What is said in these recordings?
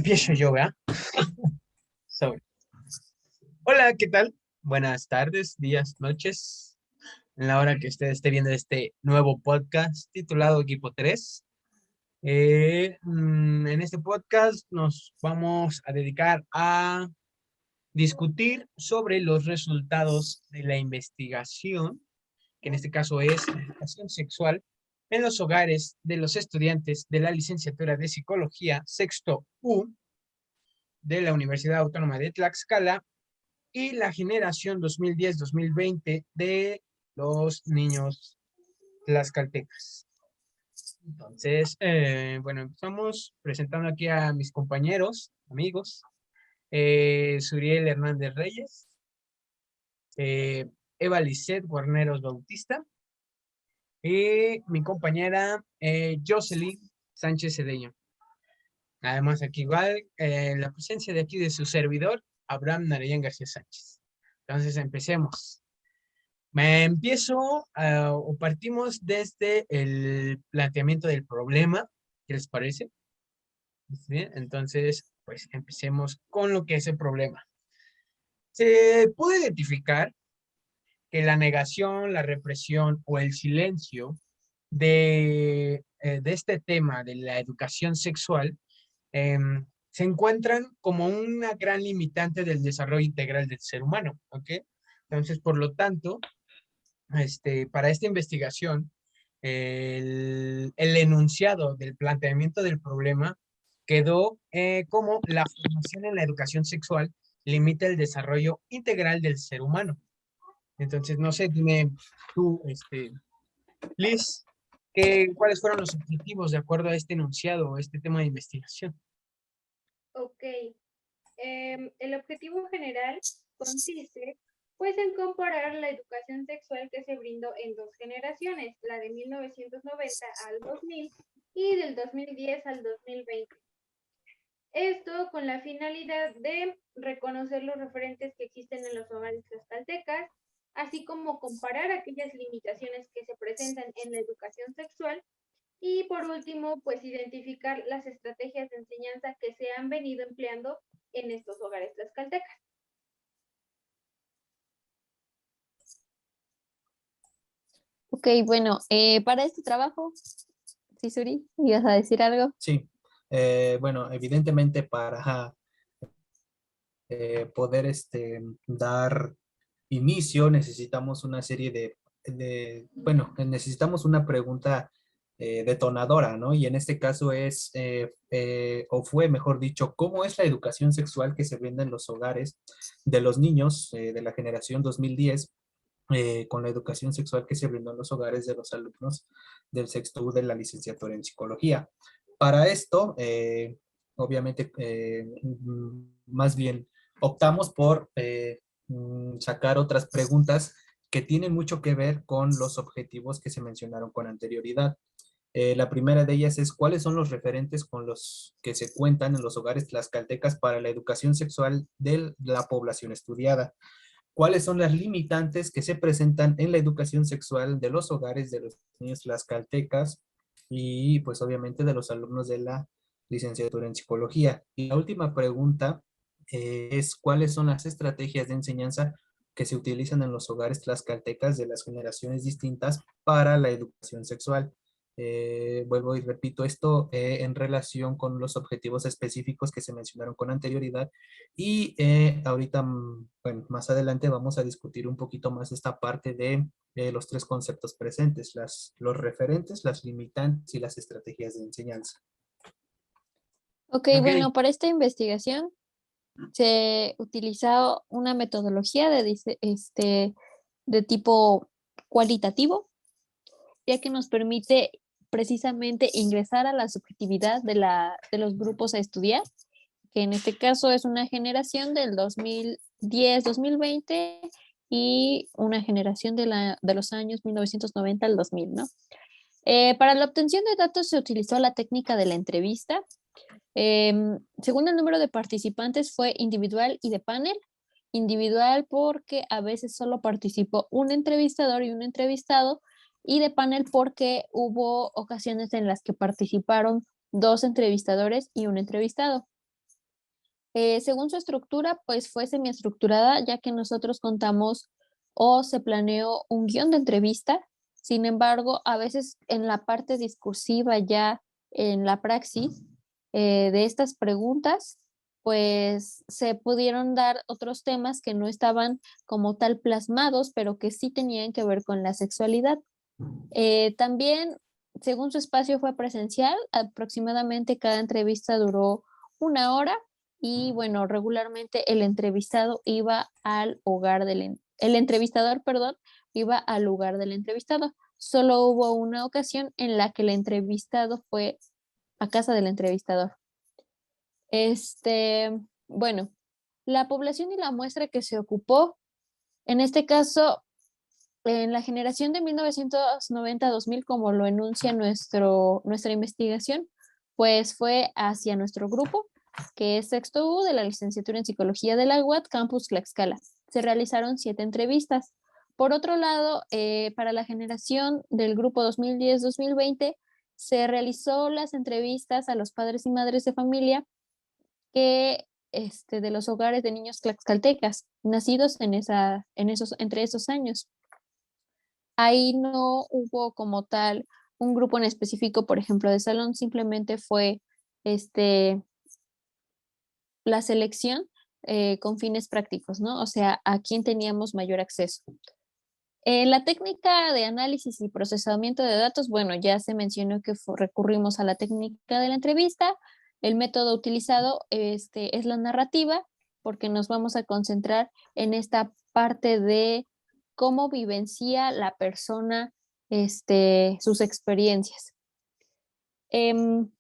Empiezo yo, ¿verdad? Sobre. Hola, ¿qué tal? Buenas tardes, días, noches. En la hora que usted esté viendo este nuevo podcast titulado Equipo 3. En este podcast nos vamos a dedicar a discutir sobre los resultados de la investigación, que en este caso es educación sexual en los hogares de los estudiantes de la licenciatura de Psicología, sexto U, de la Universidad Autónoma de Tlaxcala y la generación 2010-2020 de los niños tlaxcaltecas. Entonces, bueno, empezamos presentando aquí a mis compañeros, amigos, Suriel Hernández Reyes, eh, Eva Lisset Guarneros Bautista y mi compañera Jocelyn Sánchez Cedeño. Además, aquí igual, la presencia de aquí de su servidor, Abraham Narayan García Sánchez. Entonces, empecemos. Me empiezo o partimos desde el planteamiento del problema. ¿Qué les parece? Bien, entonces, pues empecemos con lo que es el problema. Se puede identificar que la negación, la represión o el silencio de este tema de la educación sexual se encuentran como una gran limitante del desarrollo integral del ser humano, ¿ok? Entonces, por lo tanto, para esta investigación, el enunciado del planteamiento del problema quedó como la formación en la educación sexual limita el desarrollo integral del ser humano. Entonces, no sé, dime tú, Liz, ¿cuáles fueron los objetivos de acuerdo a este enunciado, este tema de investigación? Ok, el objetivo general consiste pues en comparar la educación sexual que se brindó en dos generaciones, la de 1990 al 2000 y del 2010 al 2020. Esto con la finalidad de reconocer los referentes que existen en los hogares tlaxcaltecas, así como comparar aquellas limitaciones que se presentan en la educación sexual y por último, pues identificar las estrategias de enseñanza que se han venido empleando en estos hogares tlaxcaltecas. Ok, bueno, para este trabajo, sí, Suri, ¿ibas a decir algo? Sí, bueno, evidentemente para poder dar inicio necesitamos una serie bueno, necesitamos una pregunta detonadora, ¿no? Y en este caso o fue, mejor dicho, ¿cómo es la educación sexual que se brinda en los hogares de los niños de la generación 2010 con la educación sexual que se brindó en los hogares de los alumnos del sexto U de la licenciatura en psicología? Para esto, obviamente, más bien optamos por sacar otras preguntas que tienen mucho que ver con los objetivos que se mencionaron con anterioridad. La primera de ellas es cuáles son los referentes con los que se cuentan en los hogares tlaxcaltecas para la educación sexual de la población estudiada. ¿Cuáles son las limitantes que se presentan en la educación sexual de los hogares de los niños tlaxcaltecas y pues obviamente de los alumnos de la licenciatura en psicología? Y la última pregunta es cuáles son las estrategias de enseñanza que se utilizan en los hogares tlaxcaltecas de las generaciones distintas para la educación sexual. Vuelvo y repito esto en relación con los objetivos específicos que se mencionaron con anterioridad y ahorita, bueno, más adelante vamos a discutir un poquito más esta parte de los tres conceptos presentes, los referentes, las limitantes y las estrategias de enseñanza. Ok, Ok, bueno, para esta investigación se utilizó una metodología de tipo cualitativo, ya que nos permite precisamente ingresar a la subjetividad de los grupos a estudiar, que en este caso es una generación del 2010-2020 y una generación de los años 1990 al 2000, ¿no? Para la obtención de datos se utilizó la técnica de la entrevista. Según el número de participantes fue individual y de panel. Individual porque a veces solo participó un entrevistador y un entrevistado, y de panel porque hubo ocasiones en las que participaron dos entrevistadores y un entrevistado. Según su estructura, pues fue semiestructurada, ya que nosotros contamos o se planeó un guión de entrevista. Sin embargo, a veces en la parte discursiva, ya en la praxis de estas preguntas, pues se pudieron dar otros temas que no estaban como tal plasmados, pero que sí tenían que ver con la sexualidad. También, según su espacio fue presencial, aproximadamente cada entrevista duró 1 hora y bueno, regularmente el entrevistado iba al hogar el entrevistador, perdón, iba al lugar del entrevistado. Solo hubo una ocasión en la que el entrevistado fue a casa del entrevistador. Este, bueno, la población y la muestra que se ocupó, en este caso, en la generación de 1990-2000, como lo enuncia nuestra investigación, pues fue hacia nuestro grupo, que es sexto U de la licenciatura en Psicología de la UAT, Campus Tlaxcala. Se realizaron 7 entrevistas. Por otro lado, para la generación del grupo 2010-2020, se realizó las entrevistas a los padres y madres de familia que de los hogares de niños tlaxcaltecas, nacidos entre esos años. Ahí no hubo como tal un grupo en específico, por ejemplo, de salón, simplemente fue este, la selección con fines prácticos, ¿no? O sea, a quién teníamos mayor acceso. La técnica de análisis y procesamiento de datos, bueno, ya se mencionó que recurrimos a la técnica de la entrevista. El método utilizado es la narrativa, porque nos vamos a concentrar en esta parte de cómo vivencia la persona sus experiencias. Em,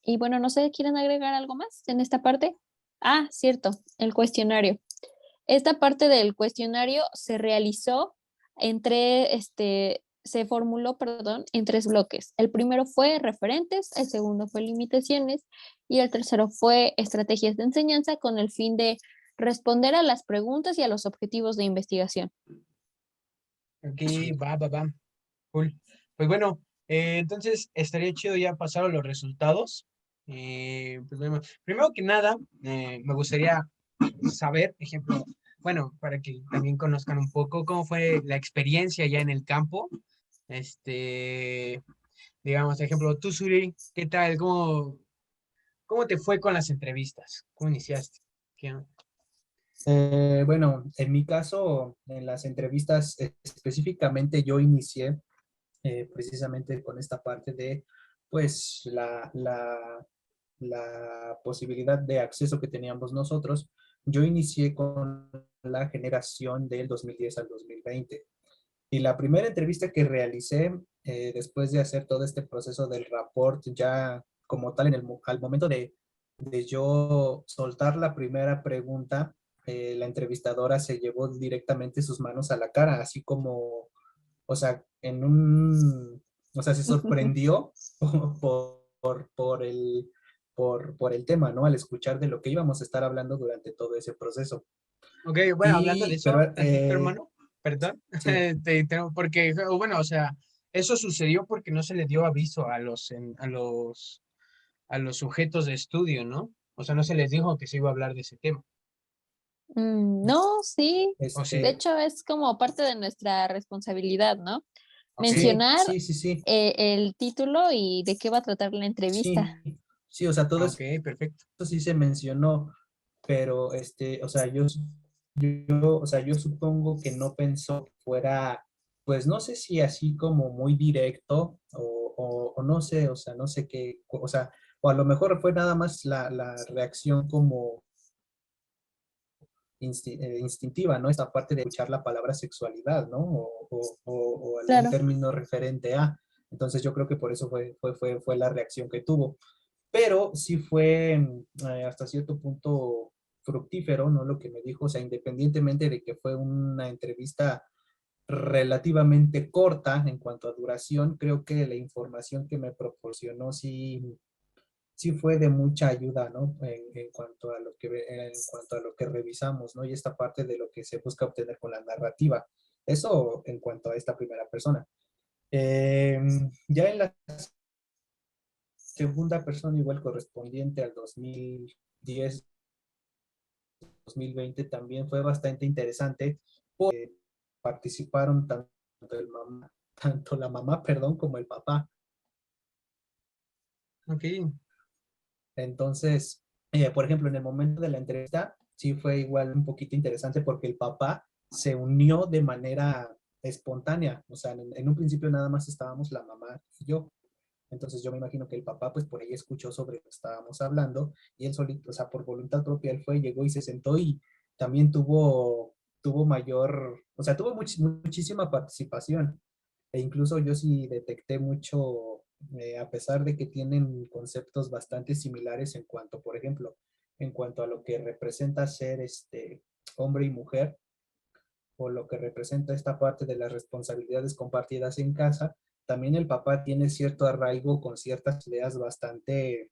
y bueno, no sé, ¿quieren agregar algo más en esta parte? Ah, cierto, el cuestionario. Esta parte del cuestionario se realizó se formuló, perdón, en 3 bloques. El primero fue referentes, el segundo fue limitaciones y el tercero fue estrategias de enseñanza con el fin de responder a las preguntas y a los objetivos de investigación. Aquí va. Cool. Pues bueno, entonces estaría chido ya pasar a los resultados. Pues bueno, primero que nada, me gustaría saber, ejemplo, bueno, para que también conozcan un poco cómo fue la experiencia ya en el campo. Este, digamos, ejemplo, tú, Suri, ¿qué tal? ¿Cómo te fue con las entrevistas? ¿Cómo iniciaste? ¿Qué onda? Bueno, en mi caso, en las entrevistas específicamente yo inicié precisamente con esta parte de, pues, la posibilidad de acceso que teníamos nosotros. Yo inicié con la generación del 2010 al 2020. Y la primera entrevista que realicé, después de hacer todo este proceso del rapport, ya como tal, al momento de yo soltar la primera pregunta, la entrevistadora se llevó directamente sus manos a la cara, así como, o sea, o sea, se sorprendió por el tema, ¿no? Al escuchar de lo que íbamos a estar hablando durante todo ese proceso. Ok, bueno, hablando de eso, Pero, tantito, hermano, perdón, sí. porque, bueno, o sea, eso sucedió porque no se le dio aviso a los sujetos de estudio, ¿no? O sea, no se les dijo que se iba a hablar de ese tema. No, sí. ¿O De sí? Este, hecho, es como parte de nuestra responsabilidad, ¿no? Ok, sí, Mencionar sí, sí, sí, el título y de qué va a tratar la entrevista. sí, sí, o sea, todo ok, eso perfecto. sí se mencionó, pero o sea, o sea, yo supongo que no pensó que fuera, pues no sé si así como muy directo o no sé, o sea, no sé qué, o sea, o a lo mejor fue nada más la reacción como instintiva, ¿no? Esta parte de escuchar la palabra sexualidad, ¿no? O algún Claro. término referente a. Entonces yo creo que por eso fue la reacción que tuvo. Pero sí fue hasta cierto punto fructífero, ¿no? Lo que me dijo, o sea, independientemente de que fue una entrevista relativamente corta en cuanto a duración, creo que la información que me proporcionó sí fue de mucha ayuda, ¿no? En cuanto a en cuanto a lo que revisamos, ¿no? Y esta parte de lo que se busca obtener con la narrativa. Eso en cuanto a esta primera persona. Ya en la segunda persona, igual correspondiente al 2010, 2020 también fue bastante interesante porque participaron tanto la mamá, perdón, como el papá. Ok, Entonces, por ejemplo, en el momento de la entrevista, sí fue igual un poquito interesante porque el papá se unió de manera espontánea. O sea, en un principio nada más estábamos la mamá y yo. Entonces yo me imagino que el papá pues por ahí escuchó sobre lo que estábamos hablando y él solito, o sea, por voluntad propia él fue, llegó y se sentó y también tuvo mayor, o sea, tuvo muchísima participación. E incluso yo sí detecté mucho, a pesar de que tienen conceptos bastante similares en cuanto, por ejemplo, en cuanto a lo que representa ser hombre y mujer, o lo que representa esta parte de las responsabilidades compartidas en casa, también el papá tiene cierto arraigo con ciertas ideas bastante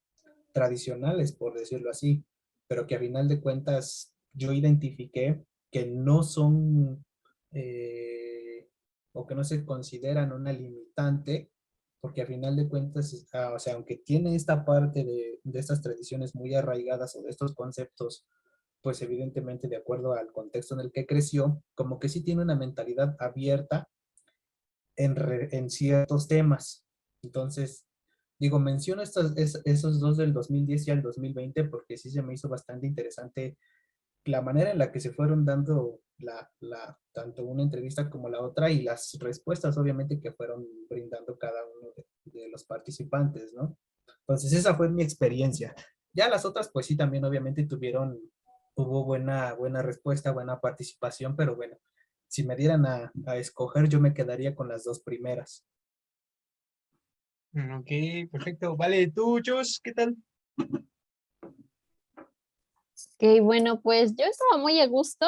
tradicionales, por decirlo así, pero que a final de cuentas yo identifiqué que no son o que no se consideran una limitante, porque a final de cuentas, o sea, aunque tiene esta parte de estas tradiciones muy arraigadas o de estos conceptos pues evidentemente de acuerdo al contexto en el que creció, como que sí tiene una mentalidad abierta en ciertos temas. Entonces, digo, menciono esos dos del 2010 y al 2020 porque sí se me hizo bastante interesante la manera en la que se fueron dando tanto una entrevista como la otra y las respuestas obviamente que fueron brindando cada uno de los participantes, ¿no? Entonces esa fue mi experiencia. Ya las otras pues sí también obviamente hubo buena respuesta, buena participación, pero bueno, si me dieran a escoger yo me quedaría con las dos primeras. ok, perfecto. Vale, tú, Josh, ¿qué tal? Ok, bueno, pues yo estaba muy a gusto.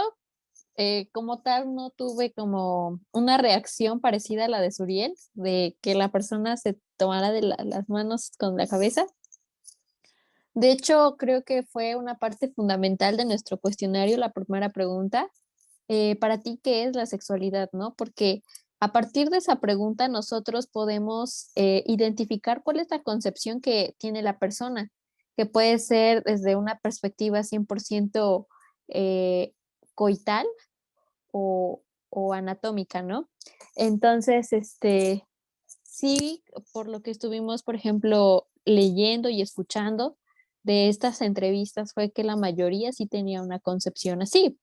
Como tal, no tuve como una reacción parecida a la de Suriel, de que la persona se tomara de las manos con la cabeza. De hecho, creo que fue una parte fundamental de nuestro cuestionario, la primera pregunta. Para ti, ¿qué es la sexualidad, no? Porque a partir de esa pregunta nosotros podemos identificar cuál es la concepción que tiene la persona, que puede ser desde una perspectiva 100% eh, coital o, o anatómica, ¿no? Entonces, sí, por lo que estuvimos, por ejemplo, leyendo y escuchando de estas entrevistas, fue que la mayoría sí tenía una concepción así.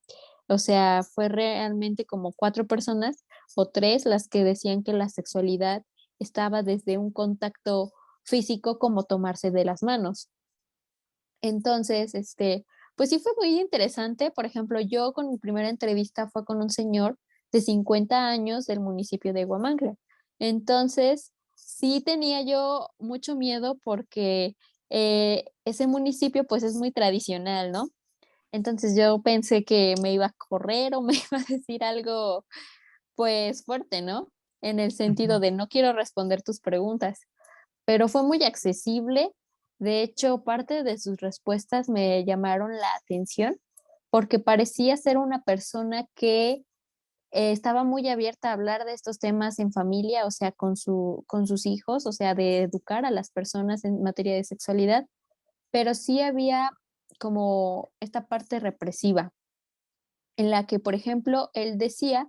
O sea, fue realmente como 4 personas o 3 las que decían que la sexualidad estaba desde un contacto físico como tomarse de las manos. Entonces, pues sí fue muy interesante. Por ejemplo, yo con mi primera entrevista fue con un señor de 50 años del municipio de Huamantla. Entonces, sí tenía yo mucho miedo porque ese municipio pues es muy tradicional, ¿no? Entonces yo pensé que me iba a correr o me iba a decir algo pues fuerte, ¿no? En el sentido Ujú. de no quiero responder tus preguntas, pero fue muy accesible. De hecho, parte de sus respuestas me llamaron la atención porque parecía ser una persona que estaba muy abierta a hablar de estos temas en familia, o sea, con sus hijos, o sea, de educar a las personas en materia de sexualidad, pero sí había como esta parte represiva en la que, por ejemplo, él decía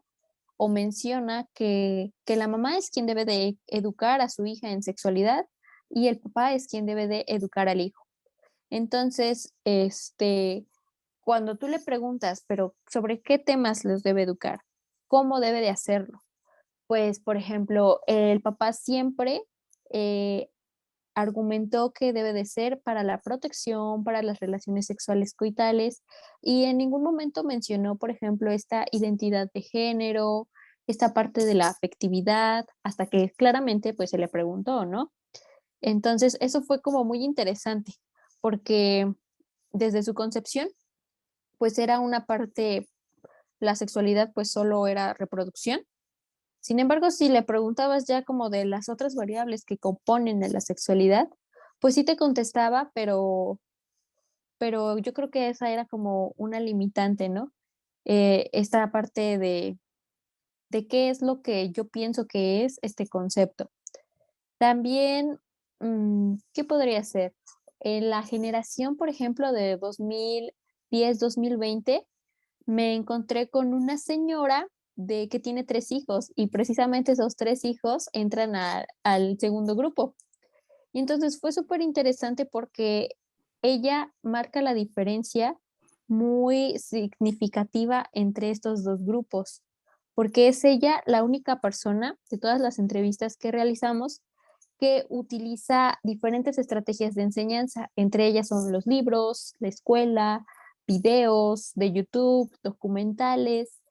o menciona que la mamá es quien debe de educar a su hija en sexualidad y el papá es quien debe de educar al hijo. Entonces, cuando tú le preguntas, pero ¿sobre qué temas los debe educar? ¿Cómo debe de hacerlo? Pues, por ejemplo, el papá siempre eh, argumentó que debe de ser para la protección, para las relaciones sexuales coitales, y en ningún momento mencionó, por ejemplo, esta identidad de género, esta parte de la afectividad, hasta que claramente pues se le preguntó, ¿no? Entonces, eso fue como muy interesante, porque desde su concepción, pues era una parte, la sexualidad pues solo era reproducción. Sin embargo, si le preguntabas ya como de las otras variables que componen a la sexualidad, pues sí te contestaba, pero yo creo que esa era como una limitante, ¿no? Esta parte de qué es lo que yo pienso que es este concepto. También, ¿qué podría ser? En la generación, por ejemplo, de 2010-2020, me encontré con una señora que tiene 3 hijos y precisamente esos 3 hijos entran al segundo grupo. Y entonces fue súper interesante porque ella marca la diferencia muy significativa entre estos dos grupos, porque es ella la única persona de todas las entrevistas que realizamos que utiliza diferentes estrategias de enseñanza. Entre ellas son los libros, la escuela, videos de YouTube, documentales.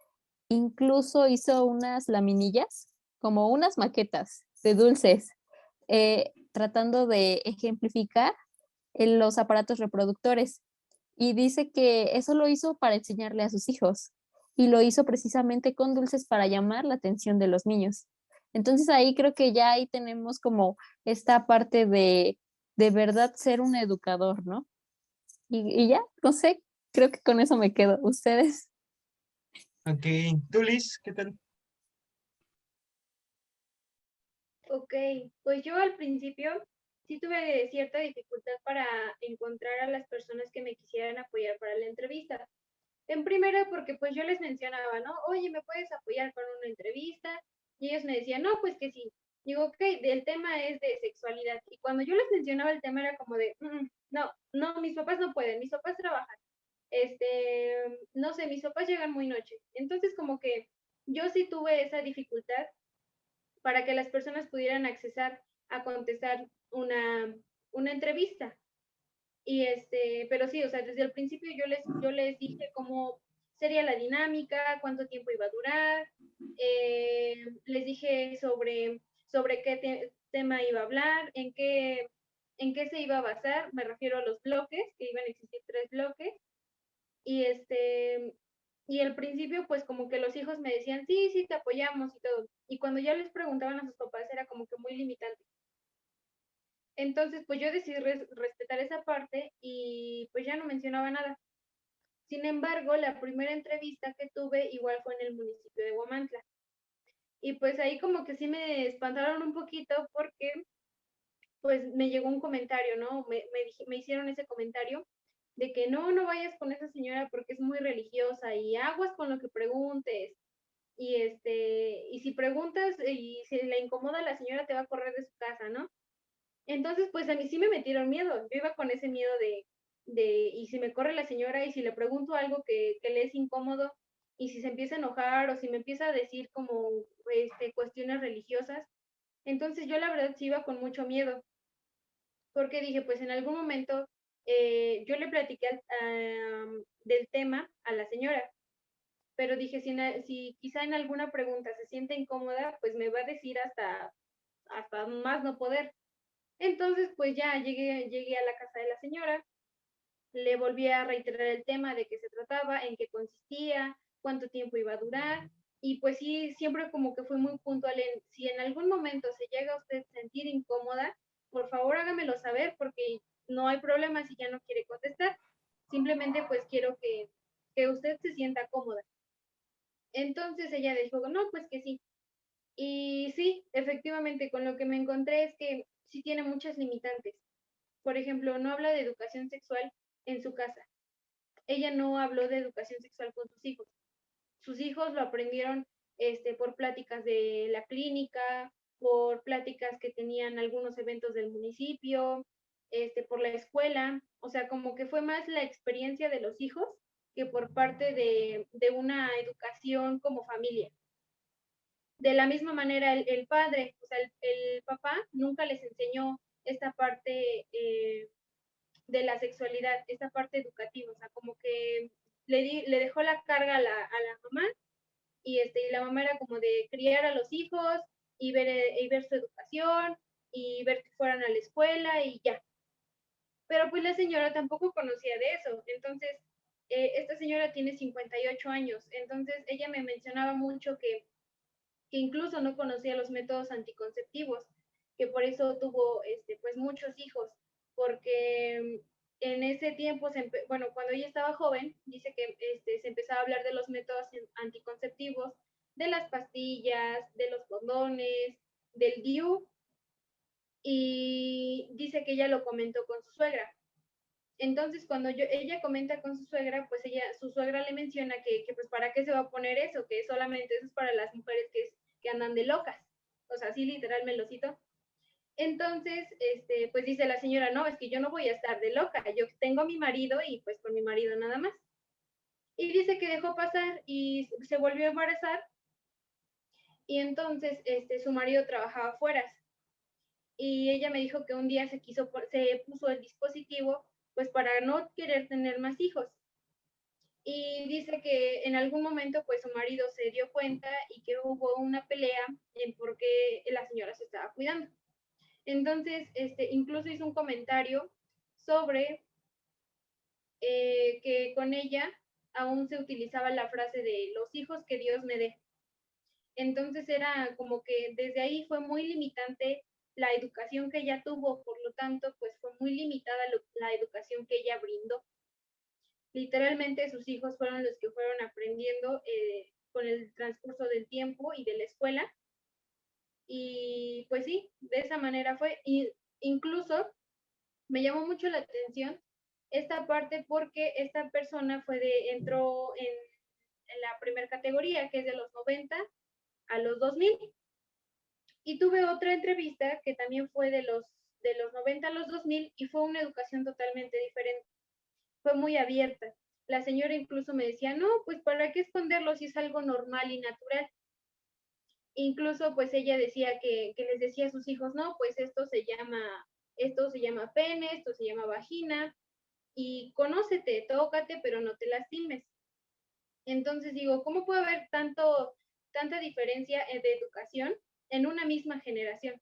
Incluso hizo unas laminillas, como unas maquetas de dulces, tratando de ejemplificar en los aparatos reproductores. Y dice que eso lo hizo para enseñarle a sus hijos y lo hizo precisamente con dulces para llamar la atención de los niños. Entonces ahí creo que ya ahí tenemos como esta parte de verdad ser un educador, ¿no? Y ya, no sé, creo que con eso me quedo. ¿Ustedes? Ok, tú Liz, ¿qué tal? Ok, pues yo al principio sí tuve cierta dificultad para encontrar a las personas que me quisieran apoyar para la entrevista. En primera, porque pues yo les mencionaba, ¿no? Oye, ¿me puedes apoyar con una entrevista? Y ellos me decían, no, pues que sí. Digo, ok, el tema es de sexualidad. Y cuando yo les mencionaba el tema era como de, no, no, mis papás no pueden, mis papás trabajan. No sé, mis papás llegan muy noche. Entonces como que yo sí tuve esa dificultad para que las personas pudieran accesar a contestar una entrevista. Y pero sí, o sea, desde el principio yo les dije cómo sería la dinámica, cuánto tiempo iba a durar, les dije sobre qué tema iba a hablar, en qué se iba a basar, me refiero a los bloques, que iban a existir 3 bloques, y y al principio pues como que los hijos me decían, sí, sí, te apoyamos y todo, y cuando ya les preguntaban a sus papás era como que muy limitante. Entonces, pues yo decidí respetar esa parte y pues ya no mencionaba nada. Sin embargo, la primera entrevista que tuve igual fue en el municipio de Huamantla. Y pues ahí como que sí me espantaron un poquito porque pues me llegó un comentario, ¿no? Me hicieron ese comentario de que no, no vayas con esa señora porque es muy religiosa y aguas con lo que preguntes. Y si preguntas y si le incomoda a la señora te va a correr de su casa, ¿no? Entonces, pues a mí sí me metieron miedo. Yo iba con ese miedo y si me corre la señora y si le pregunto algo que le es incómodo y si se empieza a enojar o si me empieza a decir como cuestiones religiosas. Entonces yo la verdad sí iba con mucho miedo porque dije, pues en algún momento yo le platiqué del tema a la señora, pero dije, si quizá en alguna pregunta se siente incómoda, pues me va a decir hasta más no poder. Entonces, pues ya llegué a la casa de la señora, le volví a reiterar el tema de qué se trataba, en qué consistía, cuánto tiempo iba a durar, y pues sí, siempre como que fui muy puntual en, si en algún momento se llega a usted sentir incómoda, por favor hágamelo saber porque no hay problema si ya no quiere contestar, simplemente pues quiero que usted se sienta cómoda. Entonces ella dijo, no, pues que sí. Y sí, efectivamente, con lo que me encontré es que sí tiene muchas limitantes. Por ejemplo, no habla de educación sexual en su casa. Ella no habló de educación sexual con sus hijos. Sus hijos lo aprendieron por pláticas de la clínica, por pláticas que tenían algunos eventos del municipio, por la escuela. O sea, como que fue más la experiencia de los hijos que por parte de una educación como familia. De la misma manera, el padre, o sea, el papá nunca les enseñó esta parte de la sexualidad, esta parte educativa, o sea, como que le dejó la carga a la mamá y la mamá era como de criar a los hijos y ver su educación y ver que fueran a la escuela y ya. Pero pues la señora tampoco conocía de eso, entonces esta señora tiene 58 años, entonces ella me mencionaba mucho que incluso no conocía los métodos anticonceptivos, que por eso tuvo pues muchos hijos, porque en ese tiempo, bueno, cuando ella estaba joven, dice que se empezaba a hablar de los métodos anticonceptivos, de las pastillas, de los condones, del DIU, y dice que ella lo comentó con su suegra. Entonces, cuando ella comenta con su suegra, pues su suegra le menciona que pues para qué se va a poner eso, que solamente eso es para las mujeres que andan de locas. O sea, así literal me lo cito. Entonces, pues dice la señora, no, es que yo no voy a estar de loca, yo tengo a mi marido y pues con mi marido nada más. Y dice que dejó pasar y se volvió a embarazar y entonces su marido trabajaba afuera y ella me dijo que un día se puso el dispositivo pues para no querer tener más hijos. Y dice que en algún momento pues su marido se dio cuenta y que hubo una pelea en por qué la señora se estaba cuidando. Entonces, incluso hizo un comentario sobre que con ella aún se utilizaba la frase de los hijos que Dios me dé. Entonces era como que desde ahí fue muy limitante la educación que ella tuvo, por lo tanto, pues fue muy limitada la educación que ella brindó. Literalmente sus hijos fueron los que fueron aprendiendo con el transcurso del tiempo y de la escuela. Y pues sí, de esa manera fue. Y incluso me llamó mucho la atención esta parte porque esta persona entró en la primera categoría, que es de los 90 a los 2000. Y tuve otra entrevista que también fue de los 90 a los 2000 y fue una educación totalmente diferente. Fue muy abierta. La señora incluso me decía, no, pues ¿para qué esconderlo si es algo normal y natural? Incluso pues ella decía que les decía a sus hijos, no, pues esto se llama pene, esto se llama vagina, y conócete, tócate, pero no te lastimes. Entonces digo, ¿cómo puede haber tanta diferencia de educación en una misma generación?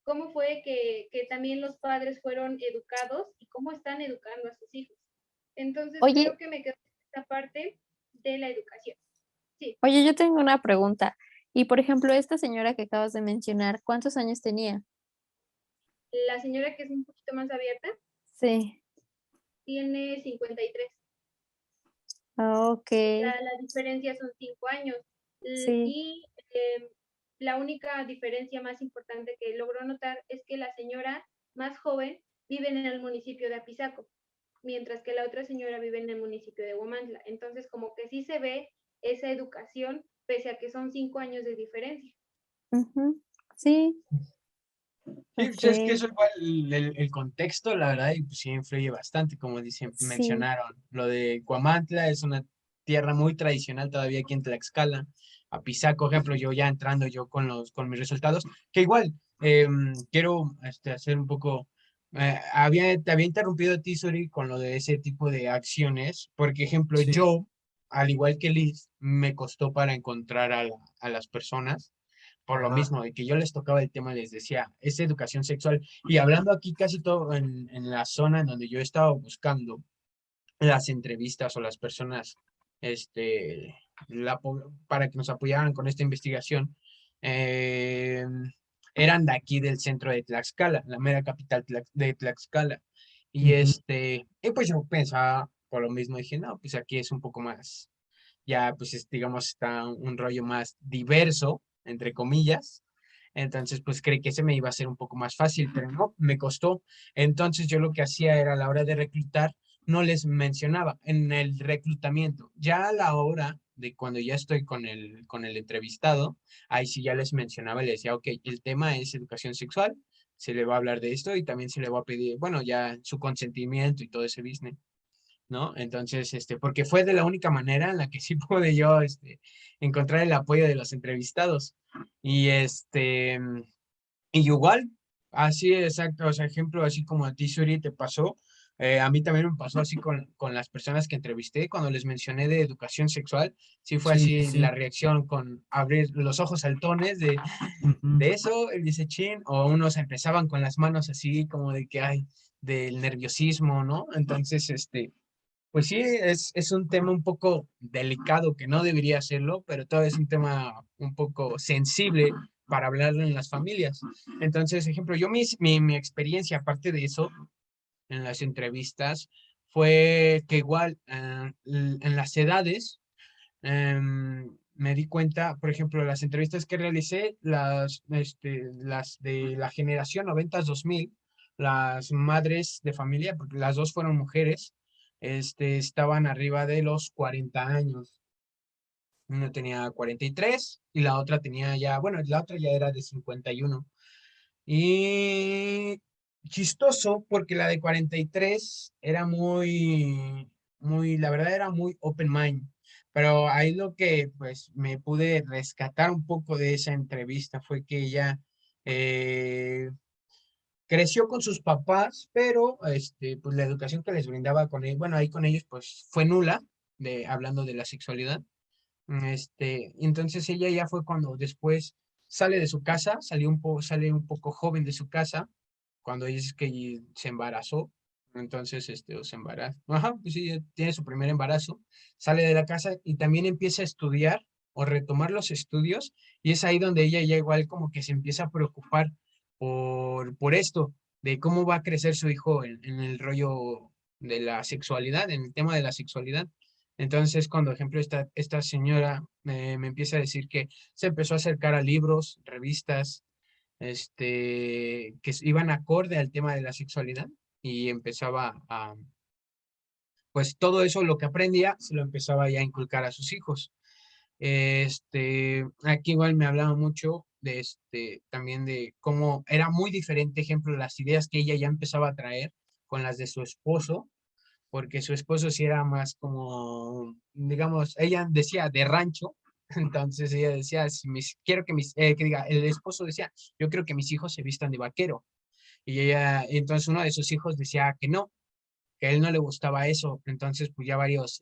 ¿Cómo fue que también los padres fueron educados y cómo están educando a sus hijos? Entonces creo Oye, que me quedo esta parte de la educación. Sí, oye, yo tengo una pregunta. Y por ejemplo, esta señora que acabas de mencionar, ¿cuántos años tenía? la señora que es un poquito más abierta Sí. tiene 53. Ok, La diferencia son 5 años. sí. Y la única diferencia más importante que logro notar es que la señora más joven vive en el municipio de Apizaco, mientras que la otra señora vive en el municipio de Huamantla. Entonces, como que sí se ve esa educación, pese a que son 5 años de diferencia. Ujú, sí, Sí, pues es que ok. eso igual, el contexto, la verdad, y pues sí influye bastante, como dicen, Sí. mencionaron. Lo de Cuamantla es una tierra muy tradicional todavía aquí en Tlaxcala. Apizaco, por ejemplo, yo ya entrando yo con mis resultados, que igual, quiero hacer un poco, te había interrumpido a ti, Suri, con lo de ese tipo de acciones, porque, ejemplo, Sí. yo, al igual que Liz, me costó para encontrar a las personas por lo Ajá. mismo, de que yo les tocaba el tema, les decía, es educación sexual. Y hablando aquí casi todo en la zona en donde yo estaba buscando las entrevistas o las personas, para que nos apoyaran con esta investigación, eh, eran de aquí del centro de Tlaxcala, la mera capital de Tlaxcala. Y Ujú. y pues yo pensaba, por lo mismo dije, no, pues aquí es un poco más, ya pues digamos, está un rollo más diverso, entre comillas. Entonces, pues creí que ese me iba a ser un poco más fácil, pero no, me costó. Entonces, yo lo que hacía era a la hora de reclutar, no les mencionaba en el reclutamiento. Ya a la hora de cuando ya estoy con el entrevistado, ahí sí ya les mencionaba y les decía, ok, el tema es educación sexual, se le va a hablar de esto y también se le va a pedir, bueno, ya su consentimiento y todo ese business. ¿No? Entonces, porque fue de la única manera en la que sí pude yo, encontrar el apoyo de los entrevistados. Y y igual, así exacto, o sea, ejemplo, así como a ti, Suri, te pasó, a mí también me pasó así con las personas que entrevisté, cuando les mencioné de educación sexual, sí fue Sí, sí, así la sí. reacción con abrir los ojos saltones Ujú. de eso, él dice chin, o unos empezaban con las manos así como de que hay del nerviosismo, ¿no? Entonces, pues sí, es un tema un poco delicado que no debería serlo, pero todavía es un tema un poco sensible para hablarlo en las familias. Entonces, ejemplo, yo mi experiencia, aparte de eso, en las entrevistas, fue que igual en las edades, me di cuenta, por ejemplo, las entrevistas que realicé, las de la generación 90-2000, las madres de familia, porque las dos fueron mujeres, estaban arriba de los 40 años. Una tenía 43 y la otra tenía ya, bueno, la otra ya era de 51. Y chistoso porque la de 43 era la verdad era muy open mind. Pero ahí lo que pues me pude rescatar un poco de esa entrevista fue que ella eh, creció con sus papás, pero pues la educación que les brindaba con ellos, bueno, ahí con ellos pues fue nula, hablando de la sexualidad. Entonces ella ya fue cuando después sale de su casa, sale un poco joven de su casa, cuando dice que se embarazó, entonces, o se embaraza, ajá, pues sí, tiene su primer embarazo, sale de la casa y también empieza a estudiar o retomar los estudios, y es ahí donde ella ya igual como que se empieza a preocupar por esto, de cómo va a crecer su hijo en el rollo de la sexualidad, en el tema de la sexualidad. Entonces, cuando, ejemplo, esta señora me empieza a decir que se empezó a acercar a libros, revistas, iban acorde al tema de la sexualidad y empezaba pues todo eso, lo que aprendía, se lo empezaba ya a inculcar a sus hijos. Aquí igual me hablaba mucho de también de cómo era muy diferente, ejemplo, las ideas que ella ya empezaba a traer con las de su esposo, porque su esposo sí era más como, digamos, ella decía de rancho, entonces ella decía, si quiero que que diga, el esposo decía, yo quiero que mis hijos se vistan de vaquero, y ella, entonces uno de sus hijos decía que no, que a él no le gustaba eso, entonces pues ya varios,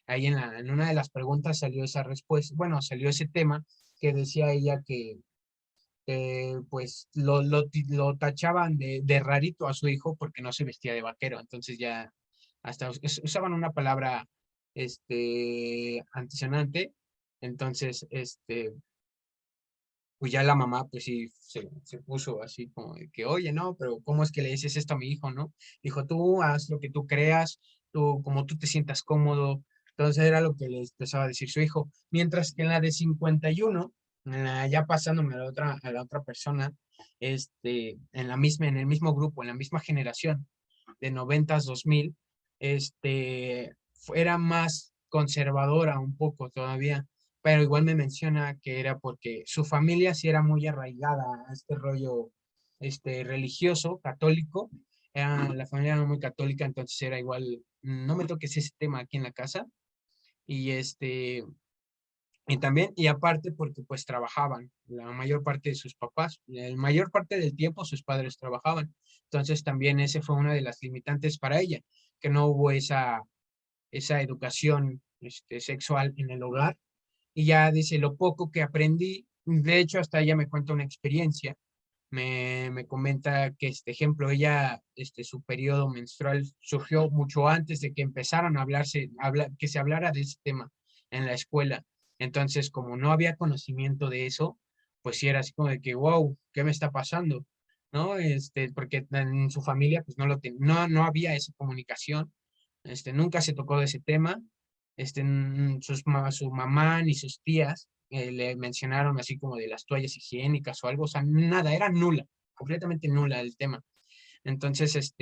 ahí en una de las preguntas salió esa respuesta, bueno, salió ese tema que decía ella que pues lo tachaban de rarito a su hijo porque no se vestía de vaquero. Entonces ya hasta usaban una palabra antisonante. Entonces, pues ya la mamá pues sí se puso así como de que, oye, no, pero ¿cómo es que le dices esto a mi hijo, no? Dijo, tú haz lo que tú creas, tú como tú te sientas cómodo. Entonces era lo que le empezaba a decir su hijo. Mientras que en la de 51, ya pasándome a la otra persona, en el mismo grupo, en la misma generación de 90s, 2000, era más conservadora un poco todavía, pero igual me menciona que era porque su familia sí era muy arraigada a este rollo religioso, católico. La familia era muy católica, entonces era igual, no me toques ese tema aquí en la casa. Y y también, y aparte porque pues trabajaban, la mayor parte de sus papás, la mayor parte del tiempo sus padres trabajaban. Entonces también ese fue una de las limitantes para ella, que no hubo esa educación sexual en el hogar. Y ya dice, lo poco que aprendí, de hecho hasta ella me cuenta una experiencia, me comenta que este ejemplo, ella, su periodo menstrual surgió mucho antes de que empezaran a que se hablara de ese tema en la escuela. Entonces, como no había conocimiento de eso, pues sí era así como de que, wow, ¿qué me está pasando? ¿No? Porque en su familia, pues no había esa comunicación, nunca se tocó de ese tema, su mamá ni sus tías le mencionaron así como de las toallas higiénicas o algo, o sea, nada, era nula, completamente nula el tema. Entonces,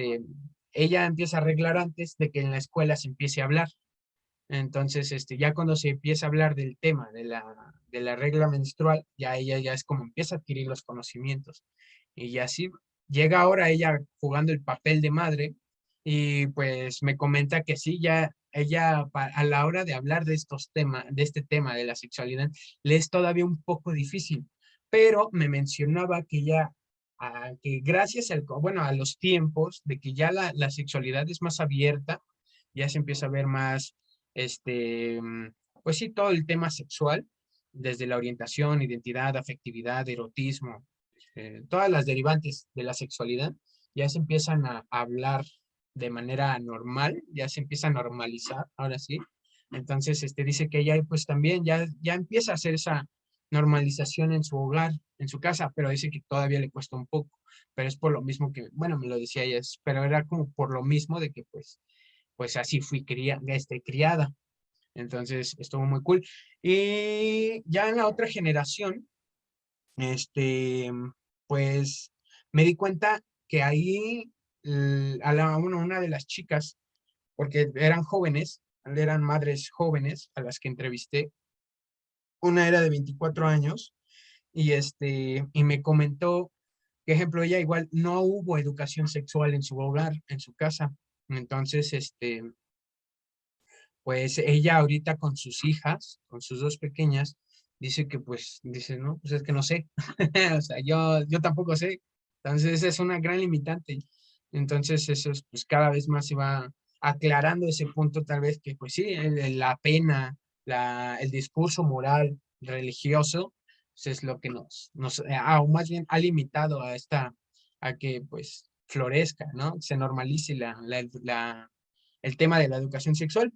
ella empieza a arreglar antes de que en la escuela se empiece a hablar. Entonces, ya cuando se empieza a hablar del tema de la regla menstrual, ya ella ya es como empieza a adquirir los conocimientos. Y así llega ahora ella jugando el papel de madre y pues me comenta que sí, ya ella a la hora de hablar de de este tema de la sexualidad, le es todavía un poco difícil, pero me mencionaba que ya, que gracias bueno, a los tiempos de que ya la sexualidad es más abierta, ya se empieza a ver más este, mm, pues sí, todo el tema sexual, desde la orientación, identidad, afectividad, erotismo, todas las derivantes de la sexualidad, ya se empiezan a hablar de manera normal, ya se empieza a normalizar, ahora sí. Entonces, dice que ella pues también ya empieza a hacer esa normalización en su hogar, en su casa, pero dice que todavía le cuesta un poco, pero es por lo mismo que, bueno, me lo decía ella, pero era como por lo mismo de que pues así fui criada. Entonces, estuvo muy cool. Y ya en la otra generación, este, pues me di cuenta que ahí bueno, una de las chicas, porque eran jóvenes, eran madres jóvenes a las que entrevisté, una era de 24 años y me comentó que, ejemplo, ella igual no hubo educación sexual en su hogar, en su casa. Entonces, pues ella ahorita con sus hijas, con sus dos pequeñas, dice que pues, dice, no, pues es que no sé. O sea, yo tampoco sé. Entonces es una gran limitante. Entonces eso es, pues cada vez más se va aclarando ese punto tal vez que pues sí, la pena, el discurso moral, religioso, pues, es lo que o más bien ha limitado a que pues florezca, ¿no? Se normalice el tema de la educación sexual.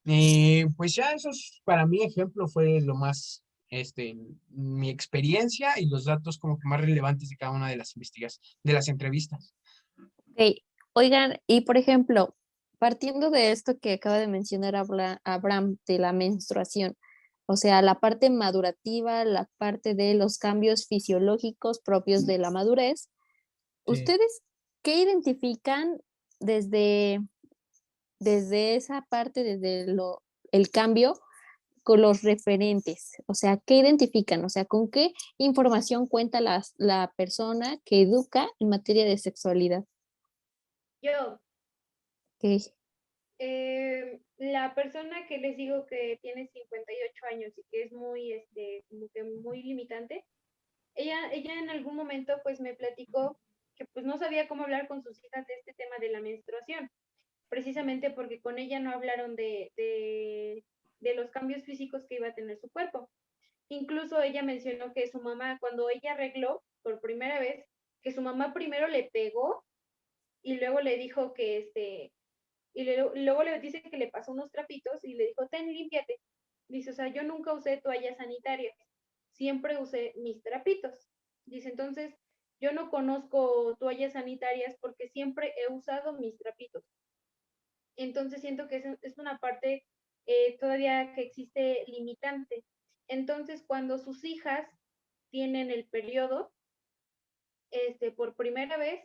Pues ya para mí ejemplo fue lo más, mi experiencia y los datos como que más relevantes de cada una de las de las entrevistas. Ok. Oigan, y por ejemplo, partiendo de esto que acaba de mencionar Abraham de la menstruación, o sea, la parte madurativa, la parte de los cambios fisiológicos propios de la madurez, Sí. ¿ustedes qué identifican desde, desde esa parte, desde el cambio con los referentes? O sea, ¿qué identifican? O sea, ¿con qué información cuenta la persona que educa en materia de sexualidad? Yo, Ok. la persona que les digo que tiene 58 años y que es muy, como que muy limitante, ella en algún momento pues me platicó que pues no sabía cómo hablar con sus hijas de este tema de la menstruación, precisamente porque con ella no hablaron de los cambios físicos que iba a tener su cuerpo. Incluso ella mencionó que su mamá, cuando ella arregló por primera vez, que su mamá primero le pegó y luego le dijo que luego le dice que le pasó unos trapitos y le dijo, ten, límpiate. Dice, o sea, yo nunca usé toallas sanitarias, siempre usé mis trapitos. Dice, entonces, yo no conozco toallas sanitarias porque siempre he usado mis trapitos. Entonces siento que es una parte todavía que existe limitante. Entonces, cuando sus hijas tienen el periodo, por primera vez,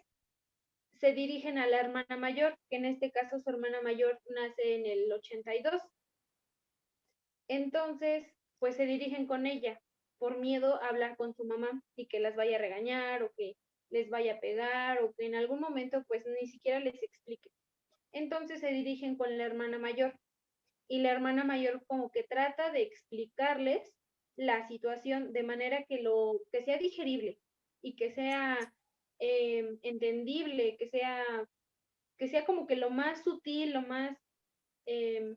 se dirigen a la hermana mayor, que en este caso su hermana mayor nace en el 82. Entonces, pues se dirigen con ella por miedo a hablar con su mamá y que las vaya a regañar o que les vaya a pegar o que en algún momento pues ni siquiera les explique. Entonces se dirigen con la hermana mayor y la hermana mayor como que trata de explicarles la situación de manera que sea digerible y que sea entendible, que sea como que lo más sutil, lo más, eh,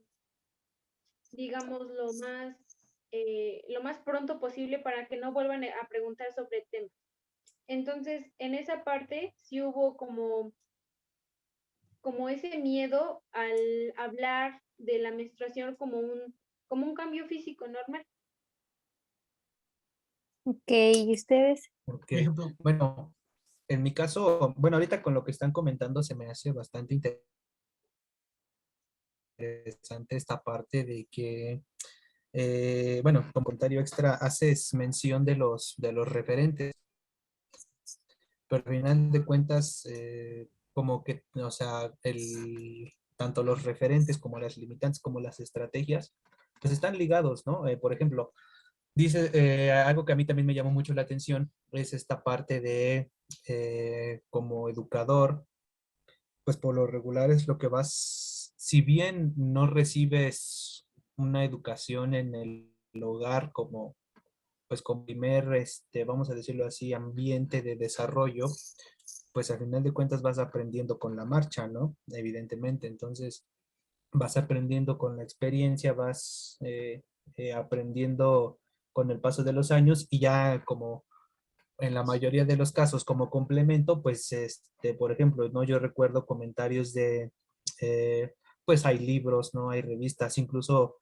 digamos, lo más pronto posible para que no vuelvan a preguntar sobre el tema. Entonces, en esa parte sí hubo como ese miedo al hablar de la menstruación como un cambio físico normal. Ok, ¿y ustedes? Ok. Por ejemplo, Bueno, en mi caso, bueno, ahorita con lo que están comentando se me hace bastante interesante esta parte de que, bueno, como comentario extra, haces mención de los referentes, pero al final de cuentas, como que, o sea, tanto los referentes como las limitantes, como las estrategias, pues están ligados, ¿no? Por ejemplo, dice, algo que a mí también me llamó mucho la atención es esta parte de, como educador, pues por lo regular es lo que vas, si bien no recibes una educación en el hogar como, pues como primer, vamos a decirlo así, ambiente de desarrollo, pues al final de cuentas vas aprendiendo con la marcha, ¿no? Evidentemente, entonces vas aprendiendo con la experiencia, vas aprendiendo con el paso de los años y ya como en la mayoría de los casos como complemento, pues, por ejemplo, ¿no? Yo recuerdo comentarios de, pues hay libros, ¿no? Hay revistas, incluso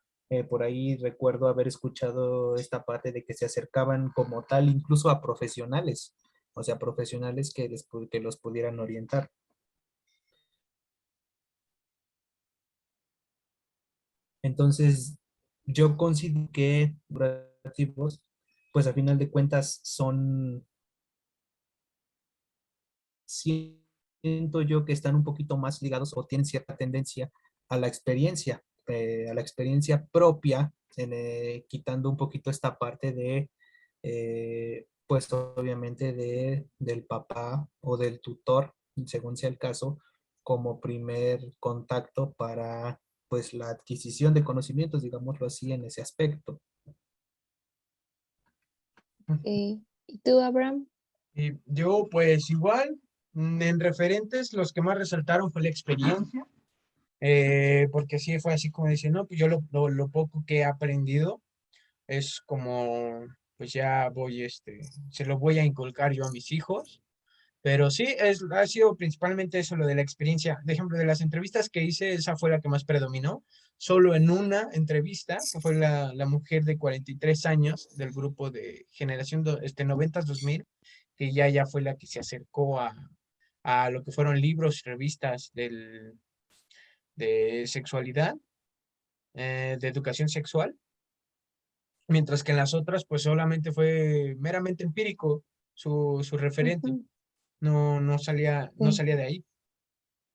por ahí recuerdo haber escuchado esta parte de que se acercaban como tal incluso a profesionales, o sea, profesionales que los pudieran orientar. Entonces, yo considero que pues a final de cuentas son siento yo que están un poquito más ligados o tienen cierta tendencia a la experiencia propia, quitando un poquito esta parte de, pues obviamente del papá o del tutor, según sea el caso, como primer contacto para pues la adquisición de conocimientos, digámoslo así, en ese aspecto. ¿Y tú, Abraham? Y yo, pues igual, en referentes, los que más resaltaron fue la experiencia, porque sí fue así como dice, no, pues yo lo poco que he aprendido es como, pues ya voy, se lo voy a inculcar yo a mis hijos. Pero sí, ha sido principalmente eso, lo de la experiencia. De ejemplo, de las entrevistas que hice, esa fue la que más predominó. Solo en una entrevista, que fue la mujer de 43 años del grupo de generación 90 2000, que ya fue la que se acercó a lo que fueron libros y revistas de sexualidad, de educación sexual, mientras que en las otras, pues solamente fue meramente empírico su referente. Ujú, No sí, salía de ahí.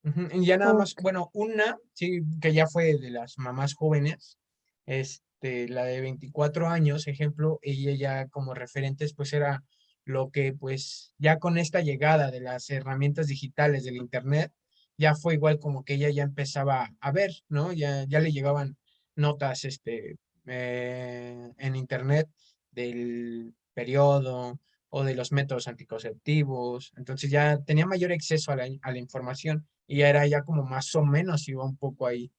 Ujú. Y ya nada más, ok, bueno, una, sí, que ya fue de las mamás jóvenes, la de 24 años, ejemplo, ella ya como referentes, pues era lo que, pues, ya con esta llegada de las herramientas digitales del Internet, ya fue igual como que ella ya empezaba a ver, ¿no? Ya le llegaban notas, en Internet del periodo o de los métodos anticonceptivos, entonces ya tenía mayor acceso a la información y era ya como más o menos iba un poco ahí,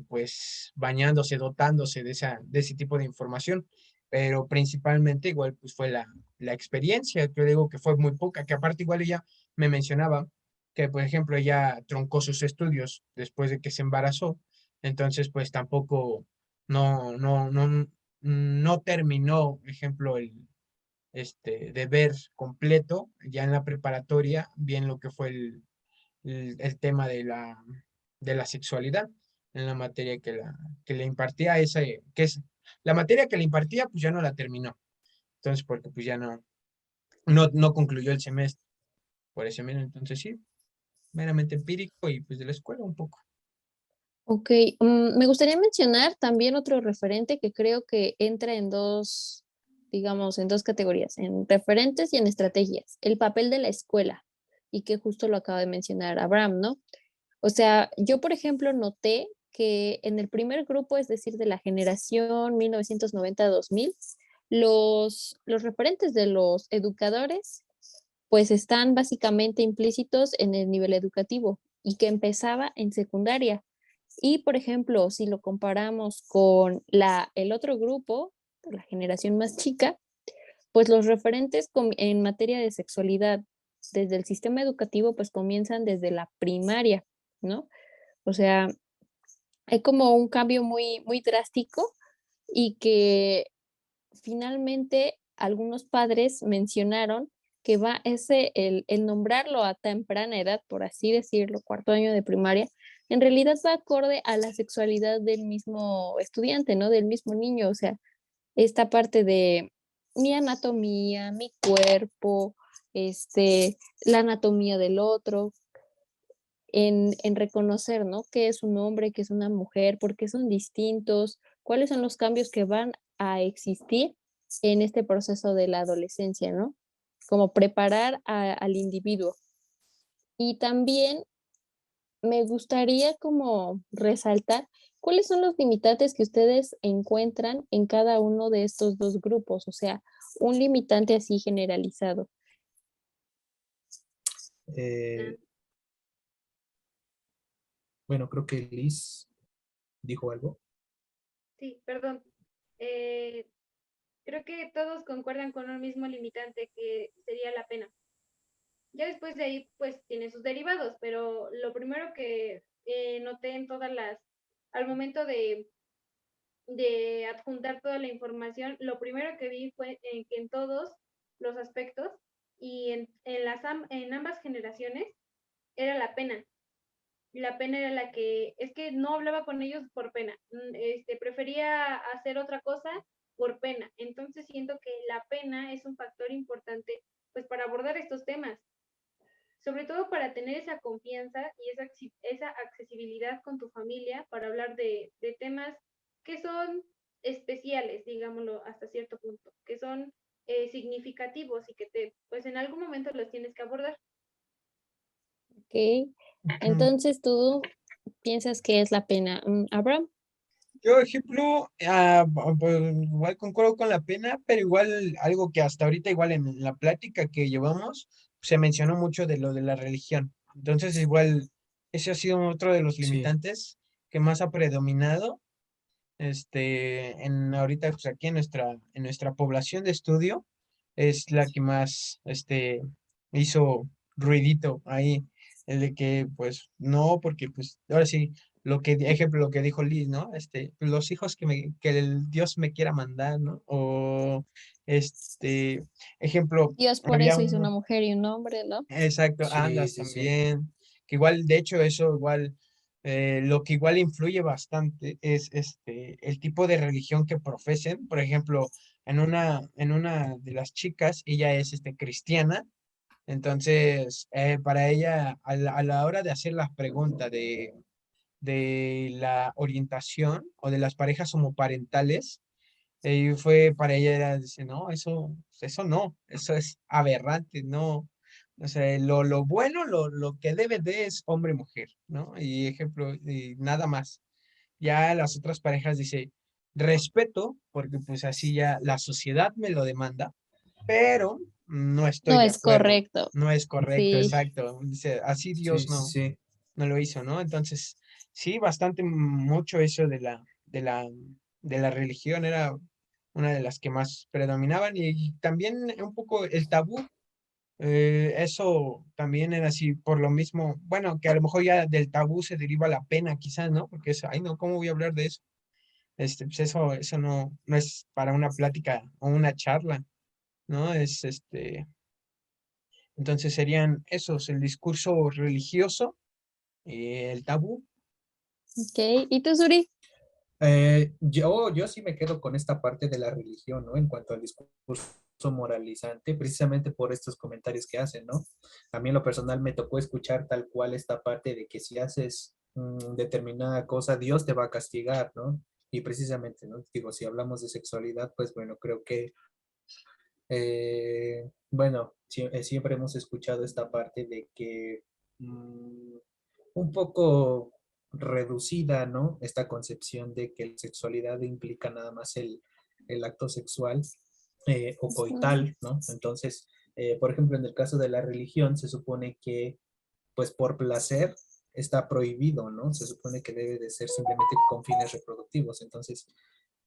pues bañándose, dotándose de ese tipo de información, pero principalmente igual pues fue la experiencia, que yo digo que fue muy poca, que aparte igual ella me mencionaba que, por ejemplo, ella truncó sus estudios después de que se embarazó, entonces pues tampoco, no terminó, ejemplo, deber completo ya en la preparatoria, bien lo que fue el tema de la sexualidad en la materia que le impartía que es la materia que le impartía, pues ya no la terminó. Entonces, porque pues ya no concluyó el semestre por ese menos. Entonces sí, meramente empírico y pues de la escuela un poco. ok. Me gustaría mencionar también otro referente que creo que entra en dos, digamos, en dos categorías, en referentes y en estrategias. El papel de la escuela, y que justo lo acaba de mencionar Abraham, ¿no? O sea, yo, por ejemplo, noté que en el primer grupo, es decir, de la generación 1990-2000, los referentes de los educadores, pues están básicamente implícitos en el nivel educativo y que empezaba en secundaria. Y, por ejemplo, si lo comparamos con el otro grupo, la generación más chica, pues los referentes en materia de sexualidad desde el sistema educativo, pues comienzan desde la primaria, ¿no? O sea, hay como un cambio muy, muy drástico y que finalmente algunos padres mencionaron que el nombrarlo a temprana edad, por así decirlo, cuarto año de primaria, en realidad va acorde a la sexualidad del mismo estudiante, ¿no? Del mismo niño, o sea, esta parte de mi anatomía, mi cuerpo, la anatomía del otro, en reconocer, ¿no? ¿Qué es un hombre, qué es una mujer, por qué son distintos, cuáles son los cambios que van a existir en este proceso de la adolescencia, ¿no? Como preparar al individuo. Y también me gustaría como resaltar cuáles son los limitantes que ustedes encuentran en cada uno de estos dos grupos, o sea, un limitante así generalizado. Eh, bueno, creo que Liz dijo algo. Sí, perdón. Eh, Creo que todos concuerdan con un mismo limitante que sería la pena. Ya después de ahí, pues tiene sus derivados, pero lo primero que noté en al momento de adjuntar toda la información, lo primero que vi fue que en todos los aspectos y en ambas generaciones era la pena. La pena era la que, es que no hablaba con ellos por pena, prefería hacer otra cosa por pena. Entonces siento que la pena es un factor importante pues para abordar estos temas. sobre todo para tener esa confianza y esa accesibilidad con tu familia para hablar de temas que son especiales, digámoslo hasta cierto punto, que son significativos y que pues en algún momento los tienes que abordar. Ok. Entonces tú piensas que es la pena. Abraham. Yo, ejemplo, pues, igual concuerdo con la pena, pero igual algo que hasta ahorita, igual en la plática que llevamos, se mencionó mucho de lo de la religión. Entonces, igual, ese ha sido otro de los Sí, limitantes que más ha predominado, en ahorita, pues aquí en nuestra población de estudio, es la que más, hizo ruidito ahí, el de que, pues, no, porque, pues, ahora sí, ejemplo, lo que dijo Liz, ¿no? Los hijos que el Dios me quiera mandar, ¿no? O, este, ejemplo, Dios por había eso hizo una un, mujer y un hombre, ¿no? exacto, sí, andas sí, sí. también, que igual, de hecho, eso igual, lo que igual influye bastante es, el tipo de religión que profesen. Por ejemplo, en una de las chicas, ella es, cristiana. Entonces, para ella, a la hora de hacer la pregunta de la orientación o de las parejas homoparentales, fue para ella, dice, no, eso no, eso es aberrante, no. O sea, lo bueno, lo que debe de es hombre y mujer, ¿no? Y ejemplo, y nada más. Ya las otras parejas dice, respeto, porque pues así ya la sociedad me lo demanda, pero no estoy No de es acuerdo, correcto. no es correcto, Sí. exacto. Dice, así Sí, Dios sí, sí. no lo hizo, ¿no? Entonces, sí, bastante mucho eso de la religión era una de las que más predominaban y también un poco el tabú. Eso también era así, por lo mismo, bueno, que a lo mejor ya del tabú se deriva la pena, quizás, ¿no? Porque es, ay, no, ¿cómo voy a hablar de eso? Pues eso no es para una plática o una charla, ¿no? Entonces serían esos, el discurso religioso, el tabú. Ok. ¿Y tú, Suri? Yo sí me quedo con esta parte de la religión, ¿no? En cuanto al discurso moralizante, precisamente por estos comentarios que hacen, ¿no? A mí en lo personal me tocó escuchar tal cual esta parte de que si haces determinada cosa, Dios te va a castigar, ¿no? Y precisamente, ¿no? Digo, si hablamos de sexualidad, pues bueno, creo que, bueno, siempre hemos escuchado esta parte de que un poco reducida, ¿no? Esta concepción de que la sexualidad implica nada más el acto sexual o Ujú. coital, ¿no? Entonces, por ejemplo, en el caso de la religión, se supone que, pues por placer, está prohibido, ¿no? Se supone que debe de ser simplemente con fines reproductivos. Entonces,